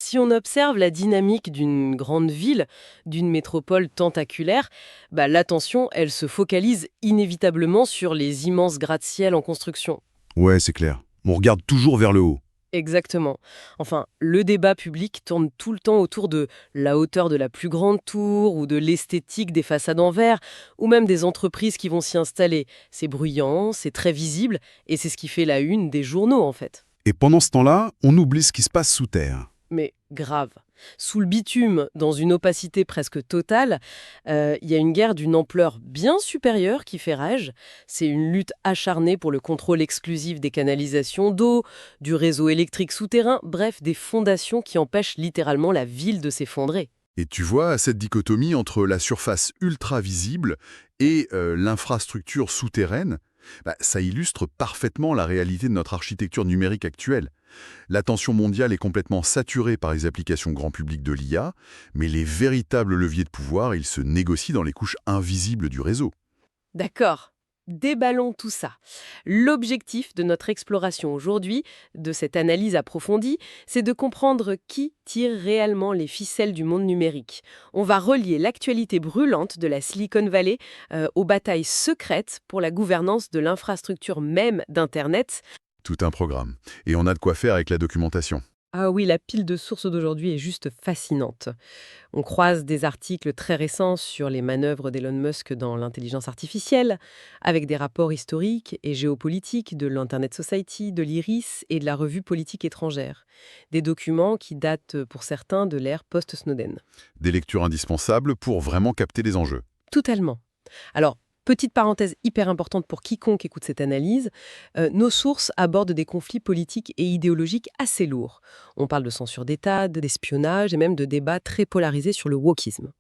Si on observe la dynamique d'une grande ville, d'une métropole tentaculaire, l'attention, elle se focalise inévitablement sur les immenses gratte-ciel en construction. Ouais, c'est clair. On regarde toujours vers le haut. Exactement. Enfin, le débat public tourne tout le temps autour de la hauteur de la plus grande tour ou de l'esthétique des façades en verre, ou même des entreprises qui vont s'y installer. C'est bruyant, c'est très visible, et c'est ce qui fait la une des journaux en fait. Et pendant ce temps-là, on oublie ce qui se passe sous terre. Mais grave. Sous le bitume, dans une opacité presque totale, il y a une guerre d'une ampleur bien supérieure qui fait rage. C'est une lutte acharnée pour le contrôle exclusif des canalisations d'eau, du réseau électrique souterrain, bref, des fondations qui empêchent littéralement la ville de s'effondrer. Et tu vois cette dichotomie entre la surface ultra visible et l'infrastructure souterraine, ça illustre parfaitement la réalité de notre architecture numérique actuelle. L'attention mondiale est complètement saturée par les applications grand public de l'IA, mais les véritables leviers de pouvoir, ils se négocient dans les couches invisibles du réseau. D'accord. Déballons tout ça. L'objectif de notre exploration aujourd'hui, de cette analyse approfondie, c'est de comprendre qui tire réellement les ficelles du monde numérique. On va relier l'actualité brûlante de la Silicon Valley aux batailles secrètes pour la gouvernance de l'infrastructure même d'Internet. Tout un programme. Et on a de quoi faire avec la documentation. Ah oui, la pile de sources d'aujourd'hui est juste fascinante. On croise des articles très récents sur les manœuvres d'Elon Musk dans l'intelligence artificielle, avec des rapports historiques et géopolitiques de l'Internet Society, de l'IRIS et de la revue politique étrangère. Des documents qui datent pour certains de l'ère post-Snowden. Des lectures indispensables pour vraiment capter les enjeux. Totalement. Alors, petite parenthèse hyper importante pour quiconque écoute cette analyse, nos sources abordent des conflits politiques et idéologiques assez lourds. On parle de censure d'État, d'espionnage et même de débats très polarisés sur le wokisme.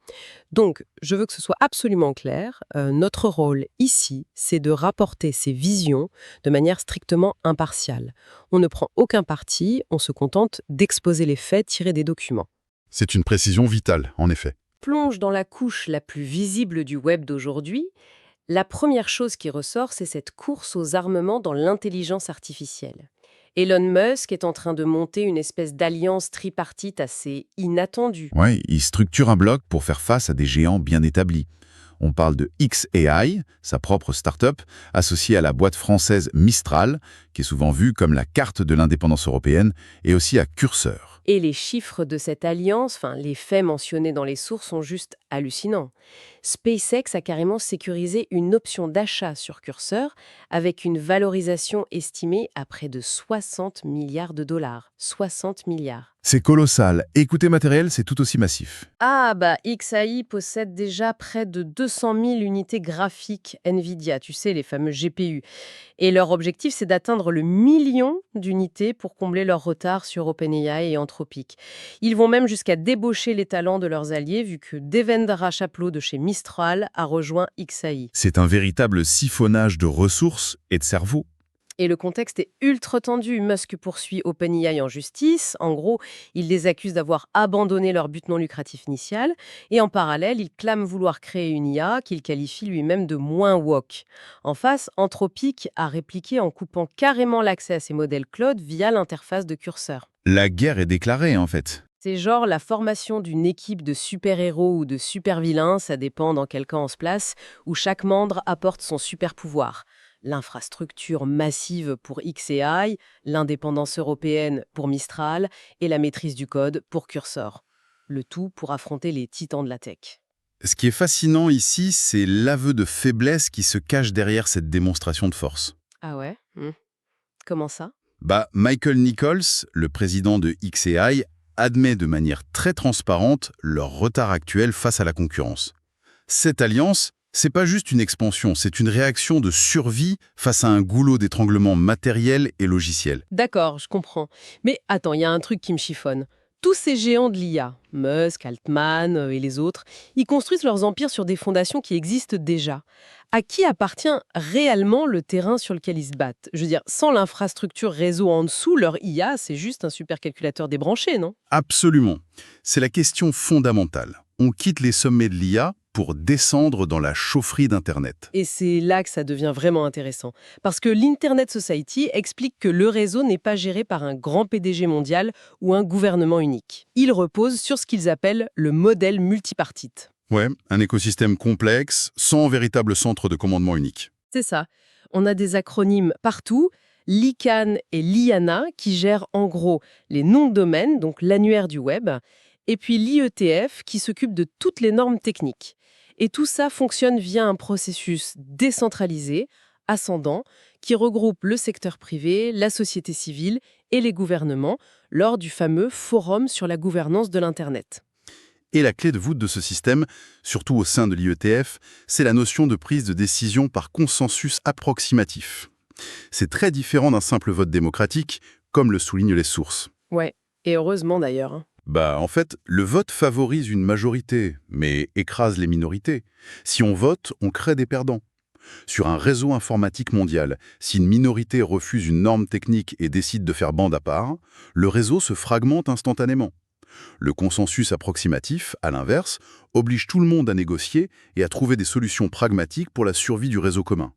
Donc, je veux que ce soit absolument clair, notre rôle ici, c'est de rapporter ces visions de manière strictement impartiale. On ne prend aucun parti, on se contente d'exposer les faits tirés des documents. C'est une précision vitale, en effet. Plonge dans la couche la plus visible du web d'aujourd'hui. La première chose qui ressort, c'est cette course aux armements dans l'intelligence artificielle. Elon Musk est en train de monter une espèce d'alliance tripartite assez inattendue. Ouais, il structure un bloc pour faire face à des géants bien établis. On parle de xAI, sa propre start-up, associée à la boîte française Mistral, qui est souvent vue comme la carte de l'indépendance européenne, et aussi à Curseur. Et les chiffres de cette alliance, enfin les faits mentionnés dans les sources sont juste hallucinants. SpaceX a carrément sécurisé une option d'achat sur Curseur avec une valorisation estimée à près de 60 milliards de dollars. 60 milliards. C'est colossal. Et côté matériel, c'est tout aussi massif. Ah, XAI possède déjà près de 200 000 unités graphiques NVIDIA, tu sais, les fameux GPU. Et leur objectif, c'est d'atteindre le million d'unités pour combler leur retard sur OpenAI et Anthropic. Ils vont même jusqu'à débaucher les talents de leurs alliés, vu que Devendra Chapleau de chez Mistral a rejoint XAI. C'est un véritable siphonnage de ressources et de cerveaux. Et le contexte est ultra tendu. Musk poursuit OpenAI en justice. En gros, il les accuse d'avoir abandonné leur but non lucratif initial. Et en parallèle, il clame vouloir créer une IA qu'il qualifie lui-même de moins woke. En face, Anthropic a répliqué en coupant carrément l'accès à ses modèles Claude via l'interface de Curseur. La guerre est déclarée, en fait. C'est genre la formation d'une équipe de super-héros ou de super-vilains, ça dépend dans quel camp on se place, où chaque membre apporte son super-pouvoir. L'infrastructure massive pour xAI, l'indépendance européenne pour Mistral et la maîtrise du code pour Cursor. Le tout pour affronter les titans de la tech. Ce qui est fascinant ici, c'est l'aveu de faiblesse qui se cache derrière cette démonstration de force. Ah ouais. Comment ça? Michael Nichols, le président de xAI, admet de manière très transparente leur retard actuel face à la concurrence. Cette alliance, c'est pas juste une expansion, c'est une réaction de survie face à un goulot d'étranglement matériel et logiciel. D'accord, je comprends. Mais attends, il y a un truc qui me chiffonne. Tous ces géants de l'IA, Musk, Altman et les autres, ils construisent leurs empires sur des fondations qui existent déjà. À qui appartient réellement le terrain sur lequel ils se battent? Je veux dire, sans l'infrastructure réseau en dessous, leur IA, c'est juste un supercalculateur débranché, non? Absolument. C'est la question fondamentale. On quitte les sommets de l'IA pour descendre dans la chaufferie d'Internet. Et c'est là que ça devient vraiment intéressant. Parce que l'Internet Society explique que le réseau n'est pas géré par un grand PDG mondial ou un gouvernement unique. Il repose sur ce qu'ils appellent le modèle multipartite. Ouais, un écosystème complexe, sans véritable centre de commandement unique. C'est ça. On a des acronymes partout, l'ICANN et l'IANA, qui gèrent en gros les noms de domaine, donc l'annuaire du web, et puis l'IETF, qui s'occupe de toutes les normes techniques. Et tout ça fonctionne via un processus décentralisé, ascendant, qui regroupe le secteur privé, la société civile et les gouvernements lors du fameux Forum sur la gouvernance de l'Internet. Et la clé de voûte de ce système, surtout au sein de l'IETF, c'est la notion de prise de décision par consensus approximatif. C'est très différent d'un simple vote démocratique, comme le soulignent les sources. Ouais, et heureusement d'ailleurs. En fait, le vote favorise une majorité, mais écrase les minorités. Si on vote, on crée des perdants. Sur un réseau informatique mondial, si une minorité refuse une norme technique et décide de faire bande à part, le réseau se fragmente instantanément. Le consensus approximatif, à l'inverse, oblige tout le monde à négocier et à trouver des solutions pragmatiques pour la survie du réseau commun.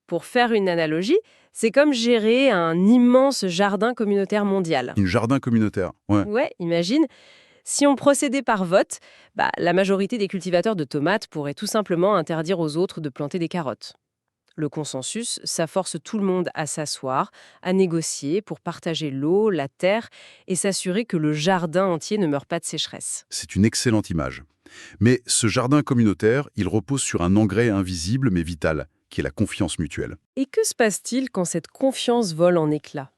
Pour faire une analogie, c'est comme gérer un immense jardin communautaire mondial. Un jardin communautaire, ouais. Ouais, imagine, si on procédait par vote, la majorité des cultivateurs de tomates pourraient tout simplement interdire aux autres de planter des carottes. Le consensus, ça force tout le monde à s'asseoir, à négocier pour partager l'eau, la terre et s'assurer que le jardin entier ne meurt pas de sécheresse. C'est une excellente image. Mais ce jardin communautaire, il repose sur un engrais invisible mais vital, qui est la confiance mutuelle. Et que se passe-t-il quand cette confiance vole en éclats ?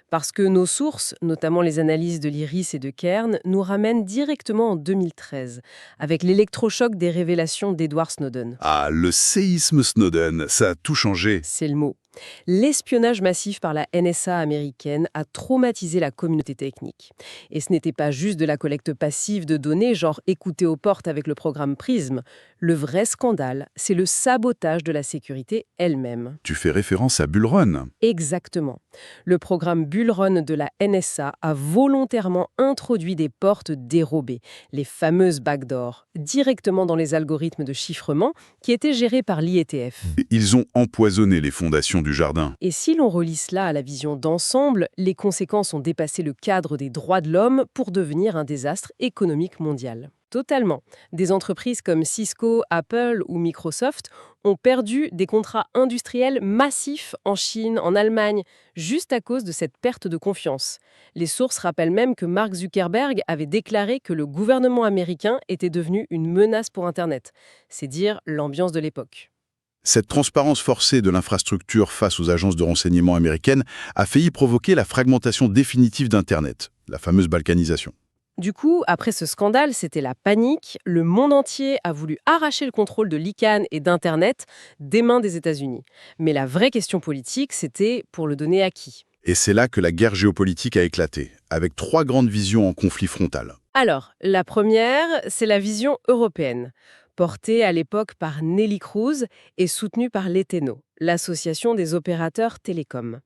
Parce que nos sources, notamment les analyses de l'IRIS et de Cairn, nous ramènent directement en 2013, avec l'électrochoc des révélations d'Edward Snowden. Ah, le séisme Snowden, ça a tout changé. C'est le mot. L'espionnage massif par la NSA américaine a traumatisé la communauté technique. Et ce n'était pas juste de la collecte passive de données, genre écouter aux portes avec le programme PRISM. Le vrai scandale, c'est le sabotage de la sécurité elle-même. Tu fais référence à Bull Run. Exactement. Le programme Bull Run de la NSA a volontairement introduit des portes dérobées, les fameuses backdoors, directement dans les algorithmes de chiffrement qui étaient gérés par l'IETF. Ils ont empoisonné les fondations du jardin. Et si l'on relie cela à la vision d'ensemble, les conséquences ont dépassé le cadre des droits de l'homme pour devenir un désastre économique mondial. Totalement. Des entreprises comme Cisco, Apple ou Microsoft ont perdu des contrats industriels massifs en Chine, en Allemagne, juste à cause de cette perte de confiance. Les sources rappellent même que Mark Zuckerberg avait déclaré que le gouvernement américain était devenu une menace pour Internet. C'est dire l'ambiance de l'époque. Cette transparence forcée de l'infrastructure face aux agences de renseignement américaines a failli provoquer la fragmentation définitive d'Internet, la fameuse balkanisation. Du coup, après ce scandale, c'était la panique. Le monde entier a voulu arracher le contrôle de l'ICANN et d'Internet des mains des États-Unis. Mais la vraie question politique, c'était pour le donner à qui ? Et c'est là que la guerre géopolitique a éclaté, avec 3 grandes visions en conflit frontal. Alors, la première, c'est la vision européenne, portée à l'époque par Neelie Kroes et soutenue par l'ETENO, l'association des opérateurs télécoms.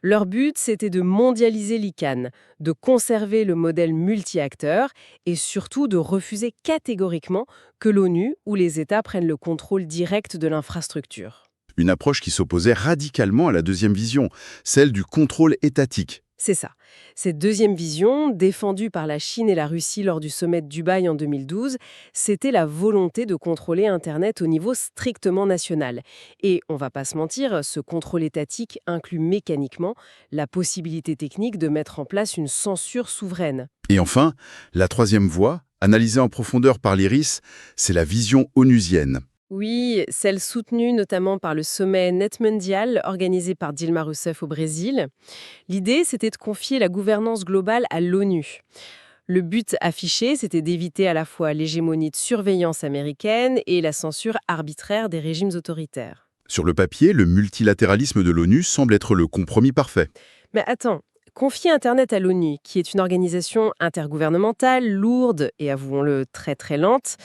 Leur but, c'était de mondialiser l'ICANN, de conserver le modèle multi-acteurs et surtout de refuser catégoriquement que l'ONU ou les États prennent le contrôle direct de l'infrastructure. Une approche qui s'opposait radicalement à la deuxième vision, celle du contrôle étatique. C'est ça. Cette deuxième vision, défendue par la Chine et la Russie lors du sommet de Dubaï en 2012, c'était la volonté de contrôler Internet au niveau strictement national. Et, on va pas se mentir, ce contrôle étatique inclut mécaniquement la possibilité technique de mettre en place une censure souveraine. Et enfin, la troisième voie, analysée en profondeur par l'IRIS, c'est la vision onusienne. Oui, celle soutenue notamment par le sommet NetMundial organisé par Dilma Rousseff au Brésil. L'idée, c'était de confier la gouvernance globale à l'ONU. Le but affiché, c'était d'éviter à la fois l'hégémonie de surveillance américaine et la censure arbitraire des régimes autoritaires. Sur le papier, le multilatéralisme de l'ONU semble être le compromis parfait. Mais attends, confier Internet à l'ONU, qui est une organisation intergouvernementale, lourde et, avouons-le, très très lente,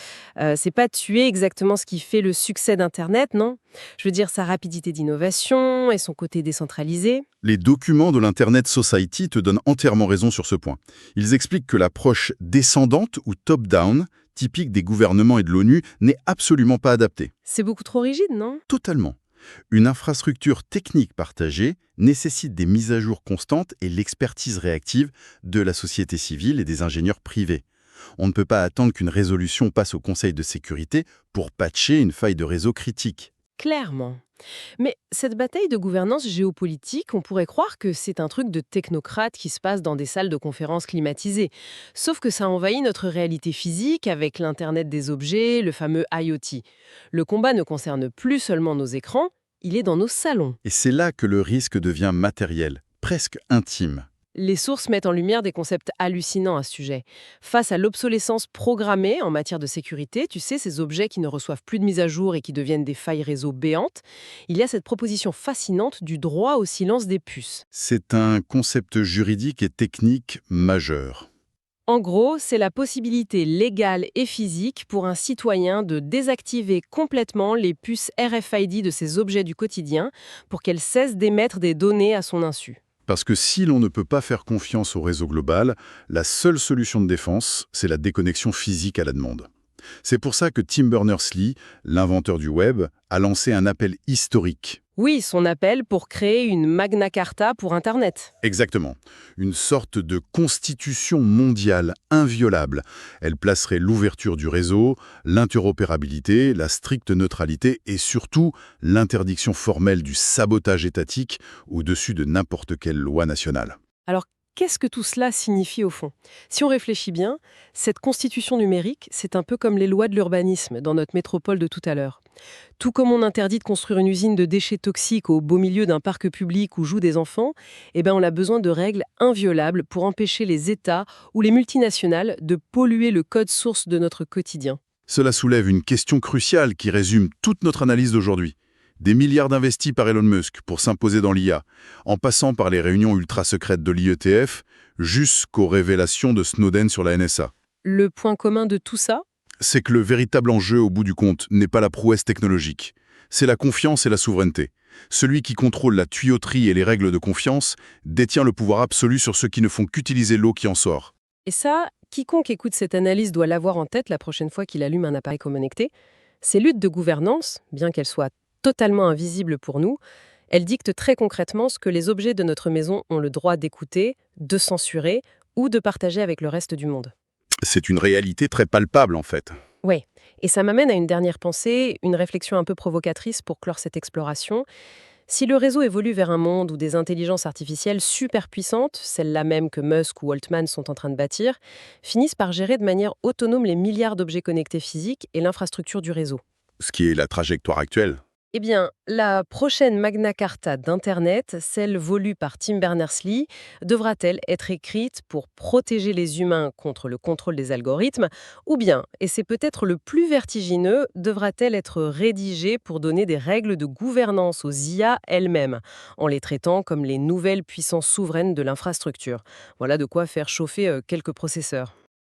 c'est pas tuer exactement ce qui fait le succès d'Internet, non ? Je veux dire sa rapidité d'innovation et son côté décentralisé. Les documents de l'Internet Society te donnent entièrement raison sur ce point. Ils expliquent que l'approche descendante ou top-down typique des gouvernements et de l'ONU n'est absolument pas adapté. C'est beaucoup trop rigide, non? Totalement. Une infrastructure technique partagée nécessite des mises à jour constantes et l'expertise réactive de la société civile et des ingénieurs privés. On ne peut pas attendre qu'une résolution passe au Conseil de sécurité pour patcher une faille de réseau critique. Clairement. Mais cette bataille de gouvernance géopolitique, on pourrait croire que c'est un truc de technocrate qui se passe dans des salles de conférences climatisées. Sauf que ça envahit notre réalité physique avec l'Internet des objets, le fameux IoT. Le combat ne concerne plus seulement nos écrans, il est dans nos salons. Et c'est là que le risque devient matériel, presque intime. Les sources mettent en lumière des concepts hallucinants à ce sujet. Face à l'obsolescence programmée en matière de sécurité, tu sais, ces objets qui ne reçoivent plus de mise à jour et qui deviennent des failles réseau béantes, il y a cette proposition fascinante du droit au silence des puces. C'est un concept juridique et technique majeur. En gros, c'est la possibilité légale et physique pour un citoyen de désactiver complètement les puces RFID de ses objets du quotidien pour qu'elles cessent d'émettre des données à son insu. Parce que si l'on ne peut pas faire confiance au réseau global, la seule solution de défense, c'est la déconnexion physique à la demande. C'est pour ça que Tim Berners-Lee, l'inventeur du web, a lancé un appel historique. Oui, son appel pour créer une Magna Carta pour Internet. Exactement. Une sorte de constitution mondiale inviolable. Elle placerait l'ouverture du réseau, l'interopérabilité, la stricte neutralité et surtout l'interdiction formelle du sabotage étatique au-dessus de n'importe quelle loi nationale. Alors, qu'est-ce que tout cela signifie au fond? Si on réfléchit bien, cette constitution numérique, c'est un peu comme les lois de l'urbanisme dans notre métropole de tout à l'heure. Tout comme on interdit de construire une usine de déchets toxiques au beau milieu d'un parc public où jouent des enfants, on a besoin de règles inviolables pour empêcher les États ou les multinationales de polluer le code source de notre quotidien. Cela soulève une question cruciale qui résume toute notre analyse d'aujourd'hui. Des milliards d'investis par Elon Musk pour s'imposer dans l'IA, en passant par les réunions ultra-secrètes de l'IETF, jusqu'aux révélations de Snowden sur la NSA. Le point commun de tout ça? C'est que le véritable enjeu, au bout du compte, n'est pas la prouesse technologique. C'est la confiance et la souveraineté. Celui qui contrôle la tuyauterie et les règles de confiance détient le pouvoir absolu sur ceux qui ne font qu'utiliser l'eau qui en sort. Et ça, quiconque écoute cette analyse doit l'avoir en tête la prochaine fois qu'il allume un appareil connecté. Ces luttes de gouvernance, bien qu'elles soient totalement invisibles pour nous, elles dictent très concrètement ce que les objets de notre maison ont le droit d'écouter, de censurer ou de partager avec le reste du monde. C'est une réalité très palpable, en fait. Ouais, et ça m'amène à une dernière pensée, une réflexion un peu provocatrice pour clore cette exploration. Si le réseau évolue vers un monde où des intelligences artificielles super puissantes, celles-là même que Musk ou Altman sont en train de bâtir, finissent par gérer de manière autonome les milliards d'objets connectés physiques et l'infrastructure du réseau. Ce qui est la trajectoire actuelle. Eh bien, la prochaine Magna Carta d'Internet, celle voulue par Tim Berners-Lee, devra-t-elle être écrite pour protéger les humains contre le contrôle des algorithmes, ou bien, et c'est peut-être le plus vertigineux, devra-t-elle être rédigée pour donner des règles de gouvernance aux IA elles-mêmes, en les traitant comme les nouvelles puissances souveraines de l'infrastructure? Voilà de quoi faire chauffer quelques processeurs.